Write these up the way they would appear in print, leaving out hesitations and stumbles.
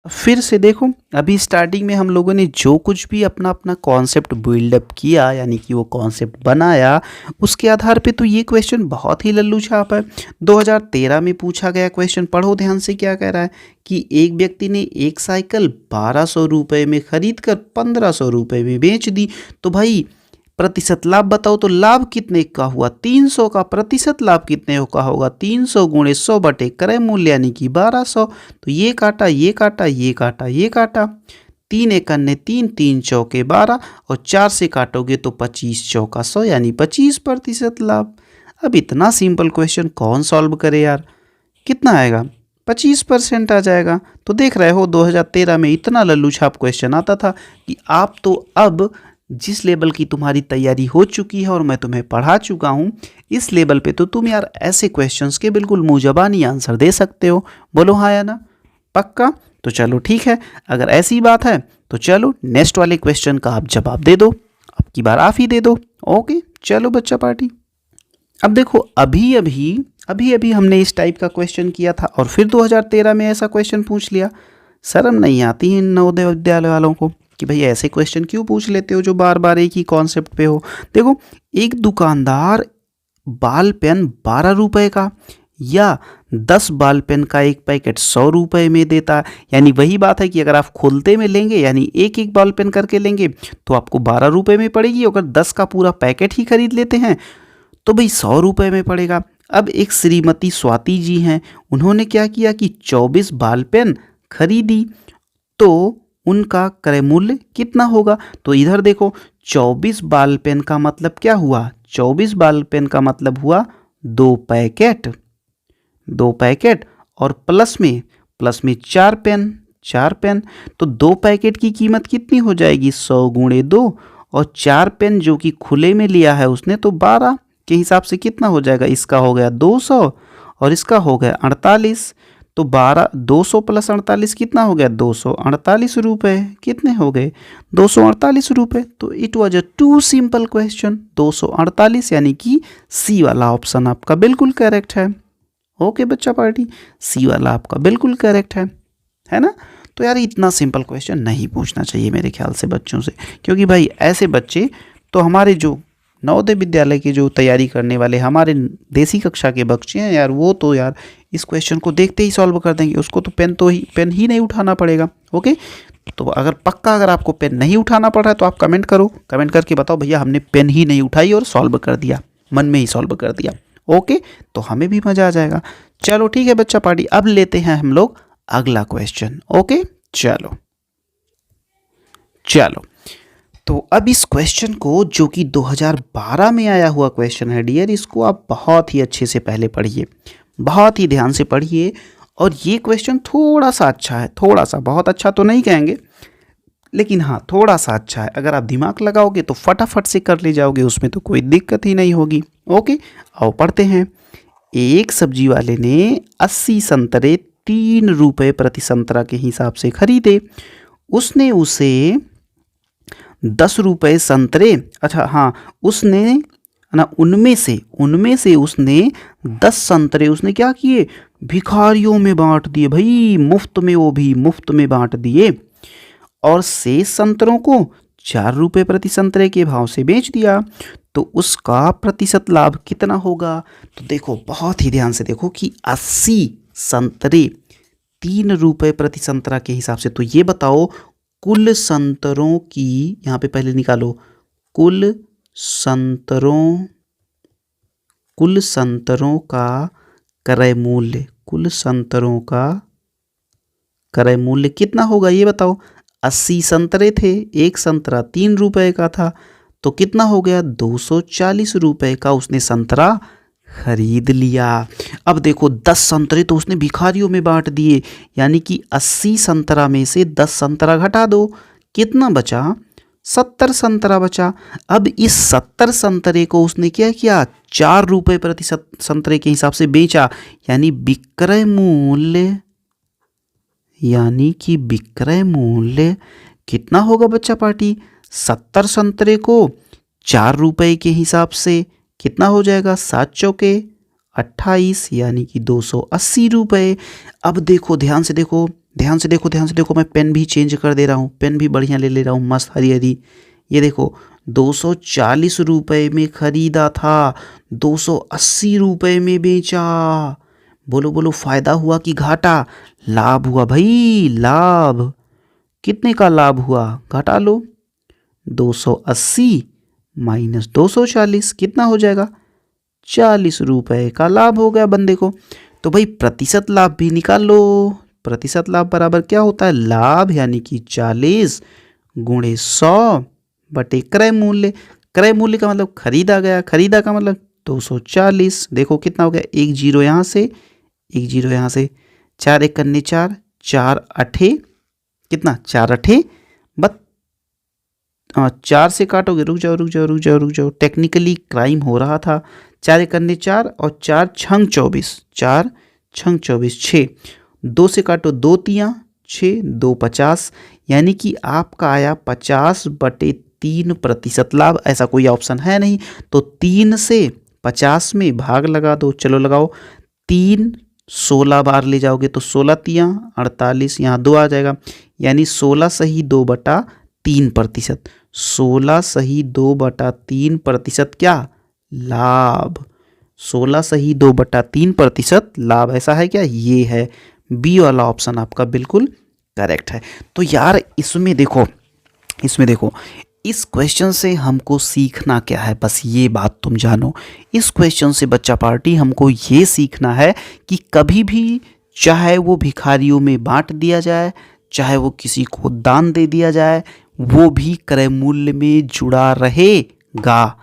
फिर से देखो, अभी स्टार्टिंग में हम लोगों ने जो कुछ भी अपना अपना कॉन्सेप्ट बिल्डअप किया, यानी कि वो कॉन्सेप्ट बनाया, उसके आधार पे तो ये क्वेश्चन बहुत ही लल्लू छाप है। 2013 में पूछा गया क्वेश्चन, पढ़ो ध्यान से क्या कह रहा है कि एक व्यक्ति ने एक साइकिल 1200 रुपये में खरीद कर 1500 रुपये में बेच दी। तो भाई प्रतिशत लाभ बताओ, तो लाभ कितने का हुआ? 300 का। प्रतिशत लाभ कितने का होगा? 300 गुणे 100 बटे क्रय मूल्य यानी कि 1200। तो ये काटा, ये काटा, ये काटा, ये काटा, 3 एक अन्य 3, 3 चौके 12 और 4 से काटोगे तो 25 चौका 100 यानी 25% लाभ। अब इतना सिंपल क्वेश्चन कौन सॉल्व करे यार? कितना आएगा? 25% आ जाएगा। तो देख रहे हो 2013 में इतना लल्लू छाप क्वेश्चन आता था कि आप तो अब जिस लेवल की तुम्हारी तैयारी हो चुकी है और मैं तुम्हें पढ़ा चुका हूँ, इस लेवल पे तो तुम यार ऐसे क्वेश्चंस के बिल्कुल मुँह ज़बानी आंसर दे सकते हो। बोलो हाँ या ना? पक्का? तो चलो ठीक है, अगर ऐसी बात है तो चलो नेक्स्ट वाले क्वेश्चन का आप जवाब दे दो, अब की बार आप ही दे दो। ओके चलो बच्चा पार्टी। अब देखो, अभी अभी हमने इस टाइप का क्वेश्चन किया था और फिर 2013 में ऐसा क्वेश्चन पूछ लिया। शर्म नहीं आती इन नवोदय विद्यालय वालों को कि भाई ऐसे क्वेश्चन क्यों पूछ लेते हो जो बार बार एक ही कॉन्सेप्ट पे हो। देखो, एक दुकानदार बाल पेन 12 रुपए का या 10 बाल पेन का एक पैकेट 100 रुपए में देता है। यानी वही बात है कि अगर आप खोलते में लेंगे, यानी एक एक बाल पेन करके लेंगे, तो आपको 12 रुपए में पड़ेगी। अगर 10 का पूरा पैकेट ही खरीद लेते हैं तो भाई 100 रुपये में पड़ेगा। अब एक श्रीमती स्वाति जी हैं, उन्होंने क्या किया कि 24 बाल पेन खरीदी, तो उनका क्रय मूल्य कितना होगा? तो इधर देखो, 24 बाल पेन का मतलब क्या हुआ? 24 बाल पेन का मतलब हुआ 2 पैकेट, 2 पैकेट और प्लस में 4 पेन, 4 पेन। तो 2 पैकेट की कीमत कितनी हो जाएगी? 100 गुणे 2 और 4 पेन जो कि खुले में लिया है उसने, तो 12 के हिसाब से कितना हो जाएगा? इसका हो गया 200 और इसका हो गया 48। तो 200 प्लस 48 कितना हो गया? 248 रुपये। कितने हो गए? 248 रुपये। तो it was a too simple question, 248, यानी कि सी वाला ऑप्शन आपका बिल्कुल करेक्ट है। ओके बच्चा पार्टी, सी वाला आपका बिल्कुल करेक्ट है ना? तो यार इतना सिंपल क्वेश्चन नहीं पूछना चाहिए मेरे ख्याल से बच्चों से, क्योंकि भाई ऐसे बच्चे तो हमारे जो नवोदय विद्यालय की जो तैयारी करने वाले हमारे देसी कक्षा के बच्चे हैं यार, वो तो यार इस क्वेश्चन को देखते ही सॉल्व कर देंगे। उसको तो पेन ही नहीं उठाना पड़ेगा। ओके, तो अगर आपको पेन नहीं उठाना पड़ रहा है तो आप कमेंट करो, कमेंट करके बताओ भैया हमने पेन ही नहीं उठाई और सॉल्व कर दिया, मन में ही सॉल्व कर दिया। ओके, तो हमें भी मज़ा आ जाएगा। चलो ठीक है बच्चा पार्टी, अब लेते हैं हम लोग अगला क्वेश्चन। ओके चलो, तो अब इस क्वेश्चन को, जो कि 2012 में आया हुआ क्वेश्चन है डियर, इसको आप बहुत ही अच्छे से पहले पढ़िए, बहुत ही ध्यान से पढ़िए। और ये क्वेश्चन थोड़ा सा अच्छा है, थोड़ा सा, बहुत अच्छा तो नहीं कहेंगे, लेकिन हाँ थोड़ा सा अच्छा है। अगर आप दिमाग लगाओगे तो फटाफट से कर ले जाओगे, उसमें तो कोई दिक्कत ही नहीं होगी। ओके, आओ पढ़ते हैं। एक सब्जी वाले ने 80 संतरे 3 रुपये प्रति संतरा के हिसाब से खरीदे। उसने उसे 10 रुपये संतरे, अच्छा हाँ, उसने ना उनमें से उसने 10 संतरे उसने क्या किए? भिखारियों में बांट दिए। भाई मुफ्त में, वो भी मुफ्त में बांट दिए। और शेष संतरों को 4 रुपये प्रति संतरे के भाव से बेच दिया। तो उसका प्रतिशत लाभ कितना होगा? तो देखो बहुत ही ध्यान से देखो कि 80 संतरे 3 रुपये प्रति संतरा के हिसाब से, तो ये बताओ कुल संतरों की, यहाँ पे पहले निकालो, कुल संतरों का क्रय मूल्य, कुल संतरों का क्रय मूल्य कितना होगा ये बताओ। 80 संतरे थे, एक संतरा 3 रुपये का था, तो कितना हो गया? 240 रुपये का उसने संतरा खरीद लिया। अब देखो 10 संतरे तो उसने भिखारियों में बांट दिए, यानी कि 80 संतरा में से 10 संतरा घटा दो, कितना बचा? 70 संतरा बचा। अब इस 70 संतरे को उसने क्या किया? 4 रुपये प्रति संतरे के हिसाब से बेचा, यानी विक्रय मूल्य कितना होगा बच्चा पार्टी? 70 संतरे को 4 रुपये के हिसाब से कितना हो जाएगा? 7 चौके 28, यानी कि 280 रुपये। अब देखो ध्यान से देखो, ध्यान से देखो, ध्यान से देखो, मैं पेन भी चेंज कर दे रहा हूँ, पेन भी बढ़िया ले ले रहा हूँ, मस्त हरी हरी। ये देखो 240 रुपये में खरीदा था, 280 रुपये में बेचा। बोलो बोलो, फायदा हुआ कि घाटा? लाभ हुआ भाई, लाभ। कितने का लाभ हुआ? घटा लो, 280 माइनस 240 कितना हो जाएगा? 40 रुपये का लाभ हो गया बंदे को। तो भाई प्रतिशत लाभ भी निकाल लो। प्रतिशत लाभ बराबर क्या होता है? लाभ यानी कि 40 गुणे 100 बटे क्रय मूल्य। क्रय मूल्य का मतलब खरीदा गया, खरीदा का मतलब 240। देखो कितना हो गया, एक जीरो यहाँ से, एक जीरो यहाँ से, 4 एक करने 4, 4 अठे कितना, 4 अठे 4 से काटोगे, रुक जाओ रुक जाओ रुक जाओ रुक जाओ, टेक्निकली क्राइम हो रहा था। 4 एक करने 4 और 4 छंग 24, 4 छंग 24 6, 2 से काटो 2 तियाँ 6, 2 50, यानी कि आपका आया 50/3% लाभ। ऐसा कोई ऑप्शन है नहीं, तो 3 से 50 में भाग लगा दो। चलो लगाओ, 3 16 बार ले जाओगे तो 16 तियाँ 48, यहाँ 2 आ जाएगा, यानी 16 सही 2/3%। 16 सही 2/3% क्या? लाभ। 16 सही 2/3% लाभ। ऐसा है क्या? ये है, बी वाला ऑप्शन आपका बिल्कुल करेक्ट है। तो यार इसमें देखो, इसमें देखो, इस क्वेश्चन से हमको सीखना क्या है, बस ये बात तुम जानो। इस क्वेश्चन से बच्चा पार्टी हमको ये सीखना है कि कभी भी चाहे वो भिखारियों में बांट दिया जाए, चाहे वो किसी को दान दे दिया जाए, वो भी क्रय मूल्य में जुड़ा रहेगा।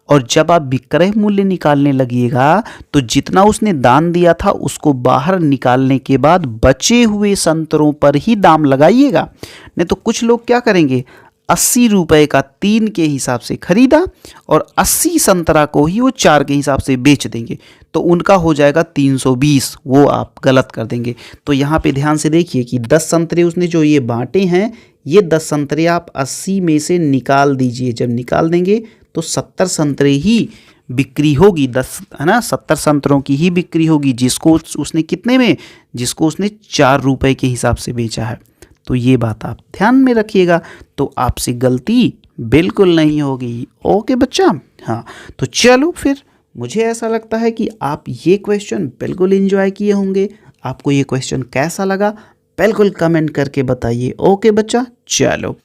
और जब आप विक्रय मूल्य निकालने लगिएगा तो जितना उसने दान दिया था उसको बाहर निकालने के बाद बचे हुए संतरों पर ही दाम लगाइएगा। नहीं तो कुछ लोग क्या करेंगे, 80 रुपये का 3 के हिसाब से खरीदा और 80 संतरा को ही वो 4 के हिसाब से बेच देंगे, तो उनका हो जाएगा 320, वो आप गलत कर देंगे। तो यहाँ पे ध्यान से देखिए कि 10 संतरे उसने जो ये बांटे हैं, ये 10 संतरे आप 80 में से निकाल दीजिए। जब निकाल देंगे तो 70 संतरे ही बिक्री होगी, 10 है ना, 70 संतरों की ही बिक्री होगी, जिसको उसने कितने में, जिसको उसने 4 रुपये के हिसाब से बेचा है। तो ये बात आप ध्यान में रखिएगा, तो आपसे गलती बिल्कुल नहीं होगी। ओके बच्चा, हाँ। तो चलो फिर, मुझे ऐसा लगता है कि आप ये क्वेश्चन बिल्कुल एंजॉय किए होंगे। आपको ये क्वेश्चन कैसा लगा बिल्कुल कमेंट करके बताइए। ओके बच्चा, चलो।